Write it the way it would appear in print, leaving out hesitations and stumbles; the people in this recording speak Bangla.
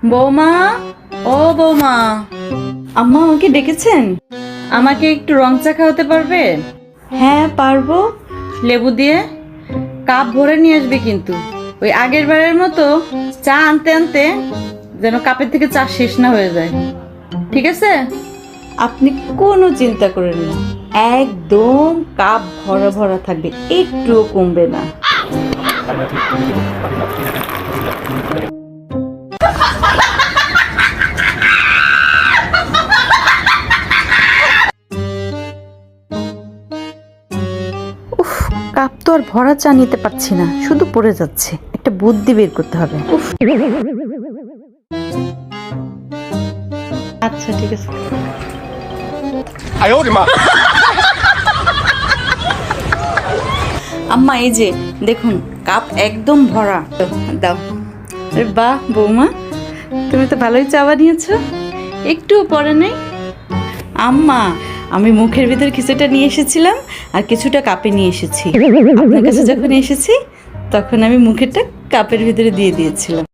বৌমা, ও বৌমা, আম্মা আমাকে ডেকেছেন? আমাকে একটু রং চা খাওয়াতে পারবে? হ্যাঁ পারবো। লেবু দিয়ে কাপ ভরে নিয়ে আসবে, কিন্তু ওই আগের বারের মতো চা আনতে আনতে যেন কাপের থেকে চা শেষ না হয়ে যায়, ঠিক আছে? আপনি কোনো চিন্তা করেন না, একদম কাপ ভরা ভরা থাকবে, একটুও কমবে না। উফ, কাপ তো আর ভরা চা নিতে পারছি না, শুধু পড়ে যাচ্ছে। একটা বুদ্ধি বের করতে হবে। উফ। আচ্ছা ঠিক আছে। আম্মা এই যে দেখুন, কাপ একদম ভরা। দাও। আরে বাহ বৌমা, তুমি তো ভালোই চা বানিয়েছো, একটুও পরে নাই। আম্মা, আমি মুখের ভিতর কিছুটা নিয়ে এসেছিলাম আর কিছুটা কাপে নিয়ে এসেছি। আপনার কাছে যখন এসেছি তখন আমি মুখেরটা কাপের ভিতরে দিয়ে দিয়েছিলাম।